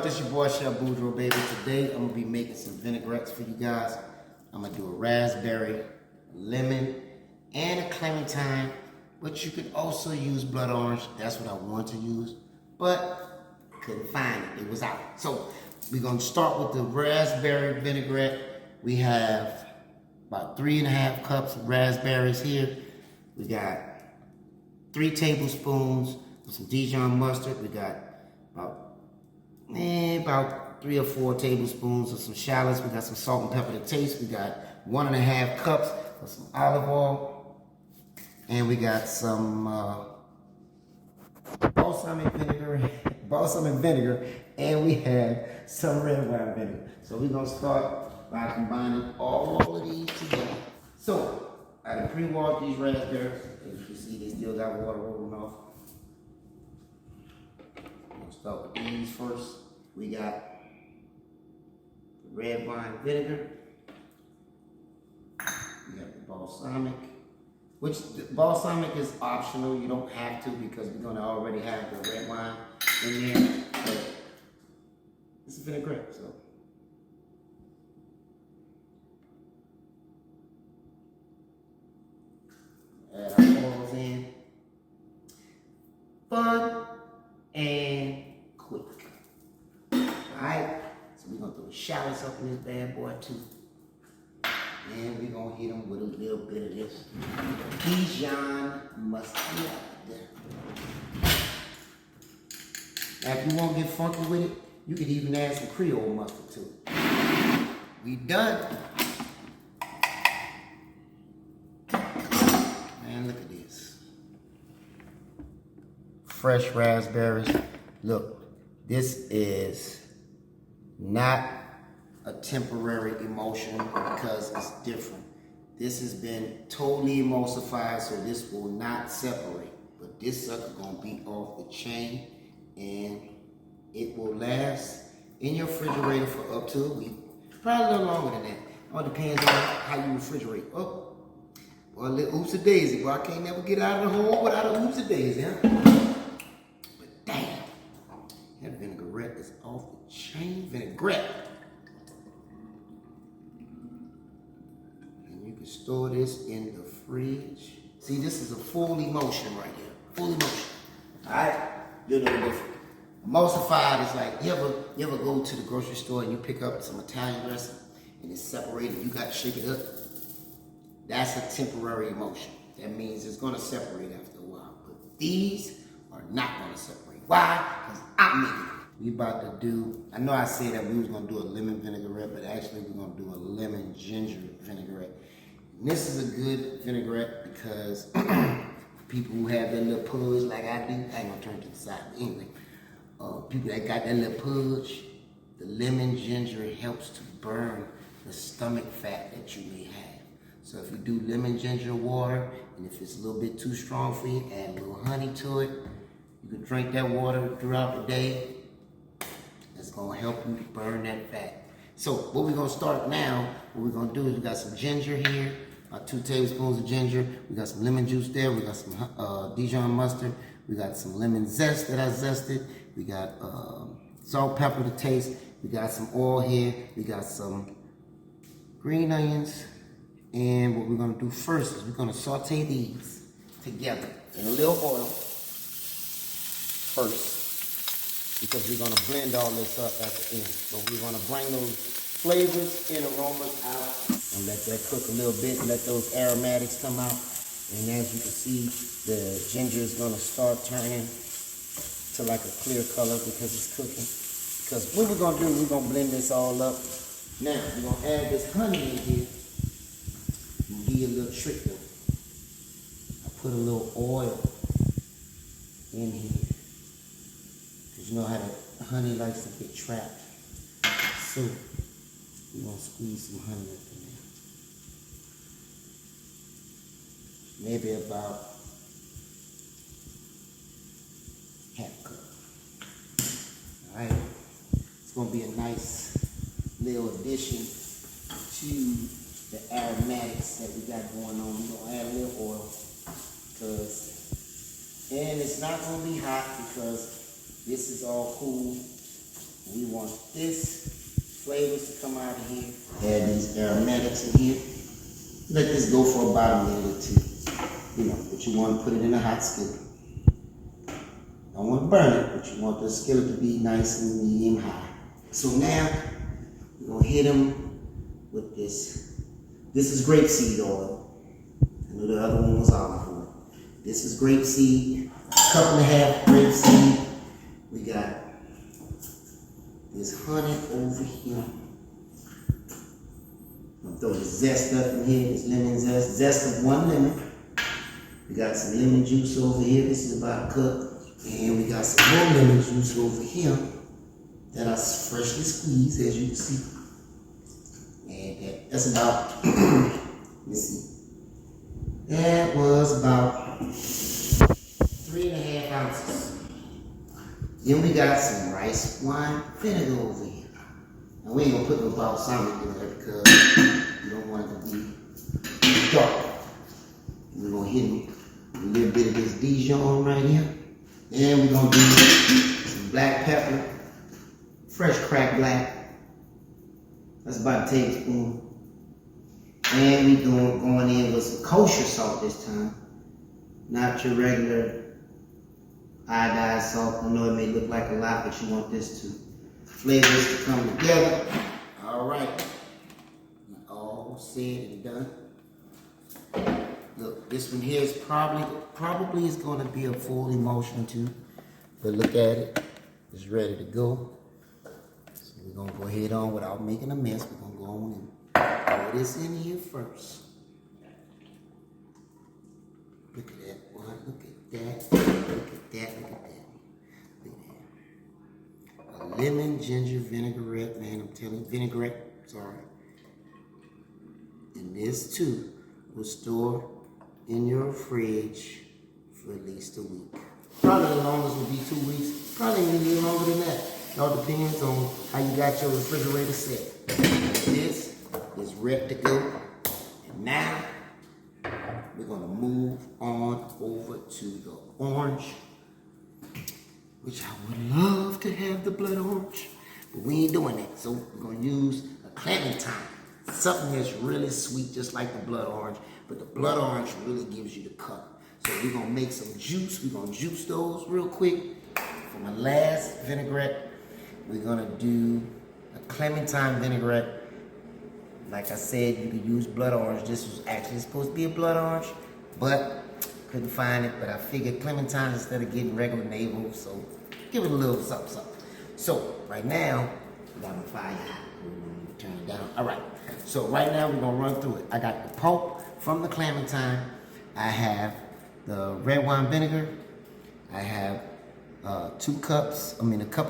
This your boy Chef Boudreaux, baby. Today I'm gonna be making some vinaigrettes for you guys. I'm gonna do a raspberry, lemon, and a clementine, but you could also use blood orange. That's what I want to use, but couldn't find it. It was out. So we're gonna start with the raspberry vinaigrette. We have about 3.5 cups of raspberries here. We got 3 tablespoons of some Dijon mustard. We got about 3 or 4 tablespoons of some shallots. We got some salt and pepper to taste. We got 1.5 cups of some olive oil. And we got some balsamic vinegar. And we have some red wine vinegar. So we're going to start by combining all of these together. So I done pre-washed these raspberries. As you can see, they still got water rolling off. Start with these first. We got the red wine vinegar. We have the balsamic, which the balsamic is optional. You don't have to because we're gonna already have the red wine in there. But it's a vinaigrette, so. Add our oils in. Fun and quick. Alright, so we're gonna throw the shallots up in this bad boy too. And we're gonna hit them with a little bit of this Dijon mustard. Now if you want to get funky with it, you could even add some Creole mustard to it. We done. Man, look at this. Fresh raspberries. Look, this is not a temporary emulsion because it's different. This has been totally emulsified, so this will not separate. But this sucker gonna be off the chain, and it will last in your refrigerator for up to a week. Probably a little longer than that. It all depends on how you refrigerate. Oh, well, a little oops a daisy. Well, I can't never get out of the hole without a oops a daisy, huh? But damn. That vinaigrette is off the chain. Vinaigrette. And you can store this in the fridge. See, this is a full emulsion right here. Full emulsion. Alright? You'll know the difference. Emulsified is like, you ever go to the grocery store and you pick up some Italian dressing and it's separated, you got to shake it up? That's a temporary emulsion. That means it's going to separate after a while. But these are not going to separate. Why? Because I'm making it. We about to do, I know I said that we was going to do a lemon vinaigrette, but actually we're going to do a lemon ginger vinaigrette. And this is a good vinaigrette because people who have that little pudge like I do, I ain't going to turn to the side, but anyway. People that got that little pudge, the lemon ginger helps to burn the stomach fat that you may have. So if you do lemon ginger water, and if it's a little bit too strong for you, add a little honey to it. You can drink that water throughout the day. It's gonna help you burn that fat. So what we're gonna start now, what we're gonna do is we got some ginger here, 2 tablespoons of ginger. We got some lemon juice there. We got some Dijon mustard. We got some lemon zest that I zested. We got salt, pepper to taste. We got some oil here. We got some green onions. And what we're gonna do first is we're gonna saute these together in a little oil first, because we're gonna blend all this up at the end. So we're gonna bring those flavors and aromas out and let that cook a little bit and let those aromatics come out. And as you can see, the ginger is gonna start turning to like a clear color because it's cooking. Because what we're gonna do, we're gonna blend this all up. Now, we're gonna add this honey in here. And give you a little trick though. I put a little oil in here. Because you know how the honey likes to get trapped. So, we're gonna squeeze some honey up in there. Maybe about half a cup. Alright. It's gonna be a nice little addition to the aromatics that we got going on. We're gonna add a little oil because And it's not going to be hot because this is all cool. We want this flavors to come out of here. Add these aromatics in here. Let this go for about a minute or two. You know, but you want to put it in a hot skillet. Don't want to burn it, but you want the skillet to be nice and medium high. So now, we're going to hit them with this. This is grapeseed oil. I know the other one was olive oil. This is grapeseed, a cup and a half grapeseed. We got this honey over here. I'm gonna throw the zest up in here, this lemon zest. Zest of 1 lemon. We got some lemon juice over here. This is about a cup. And we got some more lemon juice over here that I freshly squeezed, as you can see. And that's about, let me see. That was about 3.5 ounces. Then we got some rice wine vinegar over here. Now we ain't gonna put no balsamic in there because you don't want it to be dark. We're gonna hit them with a little bit of this Dijon right here. And we're gonna do some black pepper, fresh cracked black. That's about a tablespoon. And we're going in with some kosher salt this time. Not your regular iodized salt. I know it may look like a lot, but you want this to flavors to come together. All right. All said and done. Look, this one here is probably is going to be a full emulsion too. But look at it. It's ready to go. So we're going to go ahead on without making a mess. We're going to go on and pour this in here first. Look at that one. Look at that. Look at that. Look at that. Look at that. A lemon ginger vinaigrette, man. I'm telling you, vinaigrette. Sorry. And this too will store in your fridge for at least a week. Probably the longest will be 2 weeks. Probably even longer than that. It all depends on how you got your refrigerator set. This is ready to go. And now we're gonna move on over to the orange, which I would love to have the blood orange, but we ain't doing that. So we're gonna use a Clementine, something that's really sweet, just like the blood orange, but the blood orange really gives you the color. So we're gonna make some juice. We're gonna juice those real quick. For my last vinaigrette, we're gonna do a Clementine vinaigrette. Like I said, you could use blood orange. This was actually supposed to be a blood orange, but couldn't find it. But I figured Clementine instead of getting regular navel, so give it a little something, something. So right now, we got my fire hot. Turn it down. All right. So right now we're gonna run through it. I got the pulp from the Clementine. I have the red wine vinegar. I have a cup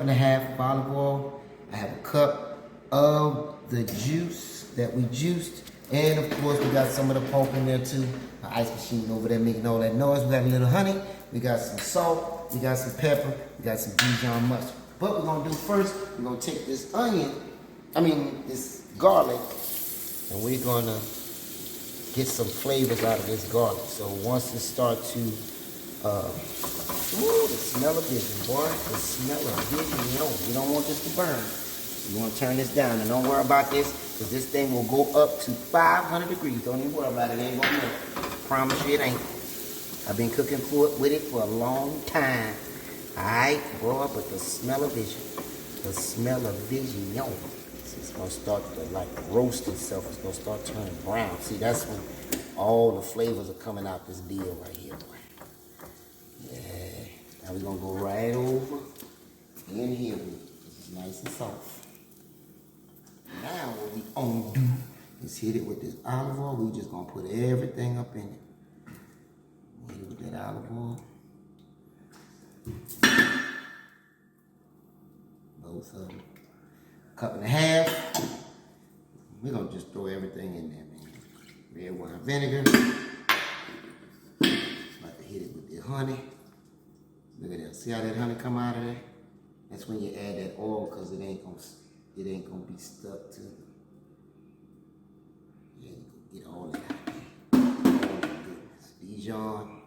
and a half of olive oil. I have a cup of the juice that we juiced. And of course, we got some of the pulp in there too. The ice machine over there making all that noise. We got a little honey. We got some salt. We got some pepper. We got some Dijon mustard. What we're gonna do first, we're gonna take this this garlic, and we're gonna get some flavors out of this garlic. So once it starts to, ooh, the smell of vision, boy. The smell of vision, you don't want this to burn. You want to turn this down, and don't worry about this, because this thing will go up to 500 degrees. Don't even worry about it, it ain't gonna melt. Promise you it ain't. I've been cooking with it for a long time. Alright, boy, but the smell of vision. The smell of vision, yo. It's gonna start to like roast itself. It's gonna start turning brown. See, that's when all the flavors are coming out this deal right here, boy. Yeah. Now we're gonna go right over in here. This is nice and soft. Now what we gonna do is hit it with this olive oil. We just gonna put everything up in it. Hit it with that olive oil. Both of them. Cup and a half. We're gonna just throw everything in there, man. Red wine vinegar. Like to hit it with the honey. Look at that. See how that honey come out of there? That's when you add that oil, because it ain't gonna be stuck to it. Yeah, you can get all that out there. Oh my goodness. Dijon.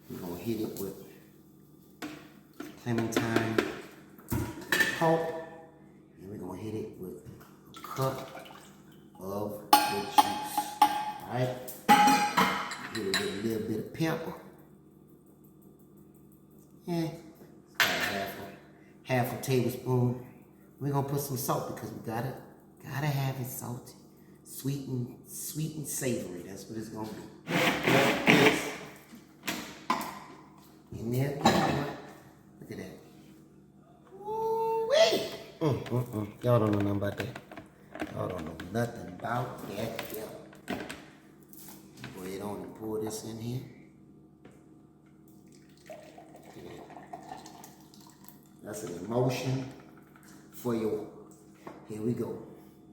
We're gonna hit it with Clementine. talk. And we're gonna hit it with a cup of the juice. Alright? Hit it with a little bit of pepper. Yeah. About half a tablespoon. We're gonna put some salt because we gotta have it salty. Sweet and savory. That's what it's gonna be. Yes. In there, look at that. Ooh-wee. Y'all don't know nothing about that. Y'all don't know nothing about that. Yeah. Go ahead on and pour this in here. That's an emotion for your. Here we go.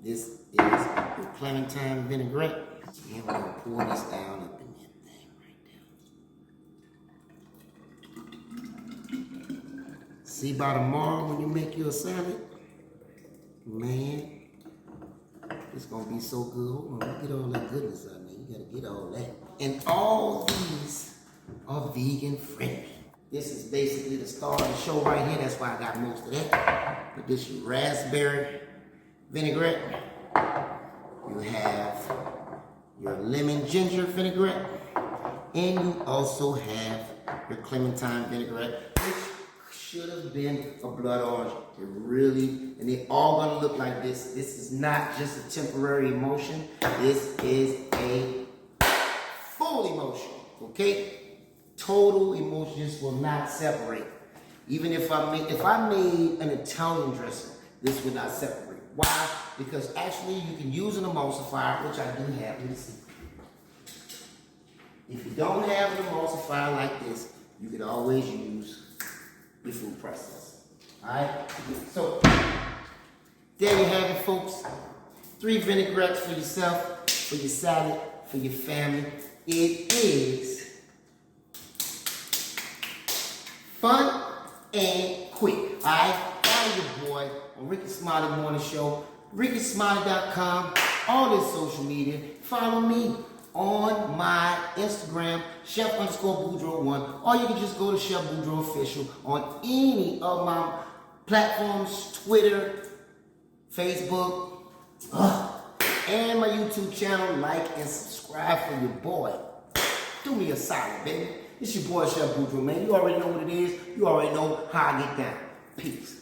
This is your Clementine Vinaigrette. And we're gonna pour this down up in that thing right there. See, by tomorrow when you make your salad, man, it's gonna be so good. Hold on, get all that goodness out of there. You gotta get all that. And all these are vegan friendly. This is basically the star of the show right here. That's why I got most of that. But this is raspberry vinaigrette. You have your lemon ginger vinaigrette. And you also have your Clementine vinaigrette, which should have been a blood orange. It really, and they're all gonna look like this. This is not just a temporary emotion. This is a full emotion, okay? Total emotions will not separate. Even if I made an Italian dressing, this would not separate. Why? Because actually you can use an emulsifier, which I do have. Let me see. If you don't have an emulsifier like this, you could always use your food processor. Alright? So, there you have it, folks. 3 vinaigrettes for yourself, for your salad, for your family. It is fun and quick. Alright? I'm your boy on Ricky Smiley Morning Show. RickySmiley.com, all this social media. Follow me on my Instagram, Chef_Boudreaux1, or you can just go to Chef Boudreaux Official on any of my platforms, Twitter, Facebook, and my YouTube channel. Like and subscribe for your boy. Do me a solid, baby. It's your boy, Chef Boudreaux, man. You already know what it is. You already know how I get down. Peace.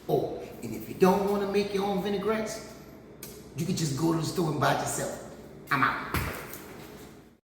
Oh, and if you don't want to make your own vinaigrettes, you can just go to the store and buy it yourself. I'm out.